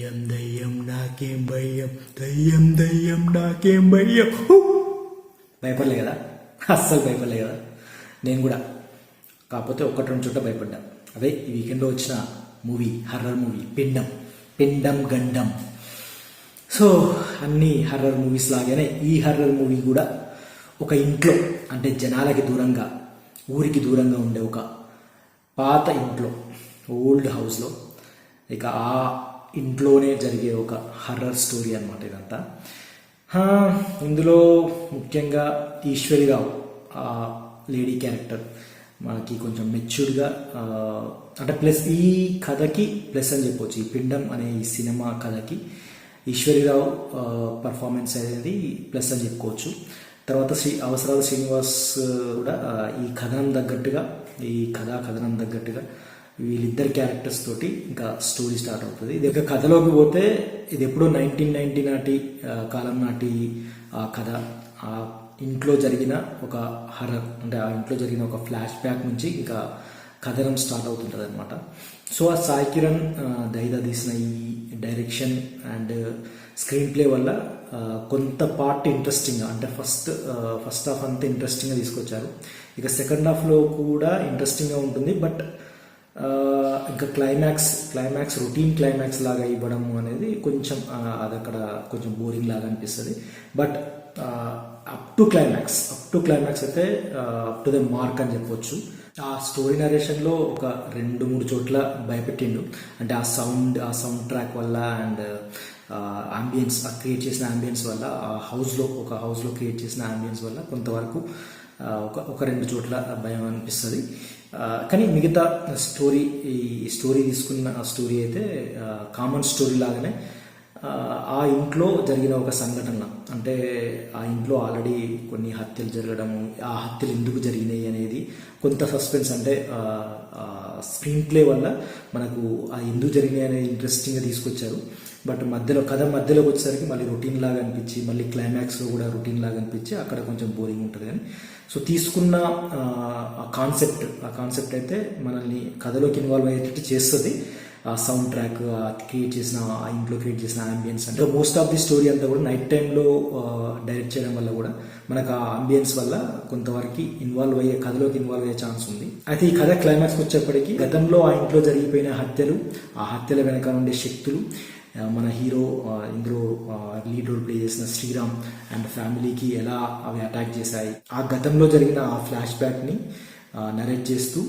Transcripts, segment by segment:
దయ్యం దయ్యం నాకేం భయం, దయ్యం దయ్యం నాకేం భయం. భయపడలే కదా, అస్సలు భయపడలే కదా. నేను కూడా కాకపోతే ఒకటి రెండు చోట్ల భయపడ్డా. అదే ఈ వీకెండ్లో వచ్చిన మూవీ, హర్రర్ మూవీ పిండం గండం. సో అన్ని హర్రర్ మూవీస్ లాగానే ఈ హర్రర్ మూవీ కూడా ఒక ఇంట్లో, అంటే జనాలకి దూరంగా, ఊరికి దూరంగా ఉండే ఒక పాత ఇంట్లో, ఓల్డ్ హౌస్లో, ఇక ఆ ఇంట్లోనే జరిగే ఒక హర్రర్ స్టోరీ అన్నమాట ఇదంతా. ఇందులో ముఖ్యంగా ఈశ్వరిరావు లేడీ క్యారెక్టర్ మనకి కొంచెం మెచ్యూర్డ్గా, అంటే ప్లస్ ఈ కథకి ప్లస్ అని చెప్పొచ్చు. ఈ పిండం అనే ఈ సినిమా కథకి ఈశ్వరిరావు పర్ఫార్మెన్స్ అనేది ప్లస్ అని చెప్పుకోవచ్చు. తర్వాత అవసరాల శ్రీనివాస్ కూడా ఈ కథనం తగ్గట్టుగా, ఈ కథనం తగ్గట్టుగా వీళ్ళిద్దరు క్యారెక్టర్స్ తోటి ఇంకా స్టోరీ స్టార్ట్ అవుతుంది. ఇది ఒక కథలోకి పోతే ఇది ఎప్పుడో 1990 నాటి కాలం నాటి ఆ కథ, ఆ ఇంట్లో జరిగిన ఒక హర్రర్, అంటే ఆ ఇంట్లో జరిగిన ఒక ఫ్లాష్ బ్యాక్ నుంచి ఇంకా కథనం స్టార్ట్ అవుతుంటుంది అనమాట. సో ఆ సాయి కిరణ్ దైదా తీసిన ఈ డైరెక్షన్ అండ్ స్క్రీన్ ప్లే వల్ల కొంత పార్ట్ ఇంట్రెస్టింగ్గా, అంటే ఫస్ట్ హాఫ్ అంతా ఇంట్రెస్టింగ్గా తీసుకొచ్చారు. ఇక సెకండ్ హాఫ్లో కూడా ఇంట్రెస్టింగ్గా ఉంటుంది. బట్ ఇంకా క్లైమాక్స్ రొటీన్ క్లైమాక్స్ లాగా ఇవ్వడం అనేది కొంచెం అది అక్కడ కొంచెం బోరింగ్ లాగా అనిపిస్తుంది. బట్ అప్ టు క్లైమాక్స్ అయితే అప్ టు ద మార్క్ అని చెప్పొచ్చు. ఆ స్టోరీ నరేషన్లో ఒక 2-3 చోట్ల భయపెట్టిండు. అంటే ఆ సౌండ్ ట్రాక్ వల్ల అండ్ అంబియన్స్, క్రియేట్ చేసిన అంబియన్స్ వల్ల, ఆ హౌస్లో క్రియేట్ చేసిన అంబియన్స్ వల్ల కొంతవరకు ఒక 2 చోట్ల భయం అనిపిస్తుంది. కానీ మిగతా స్టోరీ తీసుకున్న స్టోరీ అయితే కామన్ స్టోరీ లాగానే, ఆ ఇంట్లో జరిగిన ఒక సంఘటన, అంటే ఆ ఇంట్లో ఆల్రెడీ కొన్ని హత్యలు జరగడము, ఆ హత్యలు ఎందుకు జరిగినాయి అనేది కొంత సస్పెన్స్, అంటే స్క్రీన్ ప్లే వల్ల మనకు ఆ ఎందుకు జరిగినాయి అనేది ఇంట్రెస్టింగ్గా తీసుకొచ్చారు. బట్ కథ మధ్యలోకి వచ్చేసరికి మళ్ళీ రొటీన్ లాగా అనిపించి, మళ్ళీ క్లైమాక్స్లో కూడా రొటీన్ లాగా అనిపించి అక్కడ కొంచెం బోరింగ్ ఉంటుంది. కానీ సో తీసుకున్న ఆ కాన్సెప్ట్ అయితే మనల్ని కథలోకి ఇన్వాల్వ్ అయ్యేటట్టు చేస్తుంది. ఆ సౌండ్ ట్రాక్, ఆ ఇంట్లో క్రియేట్ చేసిన అంబియన్స్, అంటే మోస్ట్ ఆఫ్ ది స్టోరీ అంతా కూడా నైట్ టైంలో డైరెక్ట్ చేయడం వల్ల కూడా మనకు ఆ అంబియన్స్ వల్ల కొంతవరకు కథలోకి ఇన్వాల్వ్ అయ్యే ఛాన్స్ ఉంది. అయితే ఈ కథ క్లైమాక్స్కి వచ్చేప్పటికీ గతంలో ఆ ఇంట్లో జరిగిపోయిన హత్యలు, ఆ హత్యల వెనక ఉండే శక్తులు, మన హీరో ఇందులో లీడ్ రోల్ ప్లే చేసిన శ్రీరామ్ అండ్ ఫ్యామిలీకి ఎలా అవి అటాక్ చేశాయి, ఆ గతంలో జరిగిన ఆ ఫ్లాష్ బ్యాక్ని నరేట్ చేస్తూ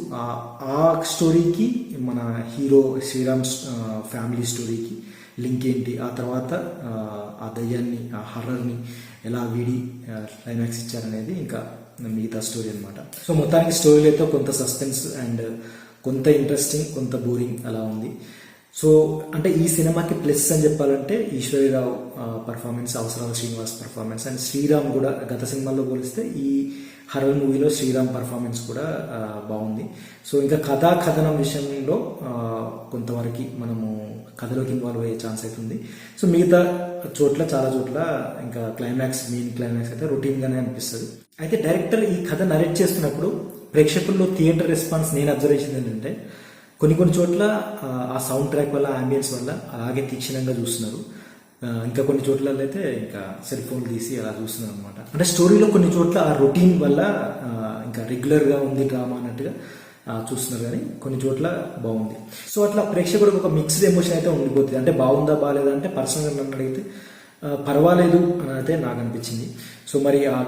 ఆ స్టోరీకి మన హీరో శ్రీరామ్ ఫ్యామిలీ స్టోరీకి లింక్ ఏంటి, ఆ తర్వాత ఆ దయ్యాన్ని, ఆ హర్రర్ని ఎలా వీడి క్లైమాక్స్ ఇచ్చారనేది ఇంకా మిగతా స్టోరీ అనమాట. సో మొత్తానికి స్టోరీలో అయితే కొంత సస్పెన్స్ అండ్ కొంత ఇంట్రెస్టింగ్, కొంత బోరింగ్ అలా ఉంది. సో అంటే ఈ సినిమాకి ప్లస్ అని చెప్పాలంటే ఈశ్వరిరావు పర్ఫార్మెన్స్, అవసరాల శ్రీనివాస్ పర్ఫార్మెన్స్ అండ్ శ్రీరామ్ కూడా గత సినిమాల్లో పోలిస్తే ఈ హర్రర్ మూవీలో శ్రీరామ్ పర్ఫార్మెన్స్ కూడా బాగుంది. సో ఇంకా కథనం విషయంలో కొంతవరకు మనము కథలోకి ఇన్వాల్వ్ అయ్యే ఛాన్స్ అవుతుంది. సో మిగతా చాలా చోట్ల ఇంకా మెయిన్ క్లైమాక్స్ అయితే రొటీన్గానే అనిపిస్తుంది. అయితే డైరెక్టర్ ఈ కథ నరేట్ చేస్తున్నప్పుడు ప్రేక్షకుల్లో థియేటర్ రెస్పాన్స్ నేను అబ్జర్వ్ చేసింది ఏంటంటే, కొన్ని చోట్ల ఆ సౌండ్ ట్రాక్ వల్ల, అంబియన్స్ వల్ల అలాగే తీక్షణంగా చూస్తున్నారు. ఇంకా కొన్ని చోట్ల అయితే ఇంకా సెల్ ఫోన్ తీసి అలా చూస్తున్నారు అనమాట. అంటే స్టోరీలో కొన్ని చోట్ల ఆ రొటీన్ వల్ల ఇంకా రెగ్యులర్గా ఉంది డ్రామా అన్నట్టుగా చూస్తున్నారు, కానీ కొన్ని చోట్ల బాగుంది. సో అట్లా ప్రేక్షకుడికి ఒక మిక్స్డ్ ఎమోషన్ అయితే ఉండిపోతుంది. అంటే బాగుందా బాగాలేదా అంటే పర్సనల్గా నన్ను అడిగితే పర్వాలేదు అని అయితే నాకు అనిపించింది. సో మరి ఆ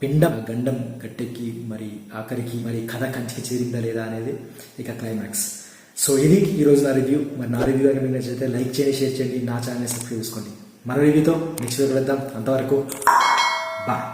గండం గట్టెక్కి మరి ఆఖరికి మరి కథ కంచికి చేరిందా లేదా అనేది ఇక క్లైమాక్స్. సో ఇది ఈరోజు నా రివ్యూ. మరి నా రివ్యూ కనుక మీకు నచ్చితే లైక్ చేయండి, షేర్ చేయండి, నా ఛానల్ని సబ్స్క్రైబ్ చేసుకోండి. మరో రివ్యూతో నెక్స్ట్ వీడియో వెళ్దాం. అంతవరకు బాయ్.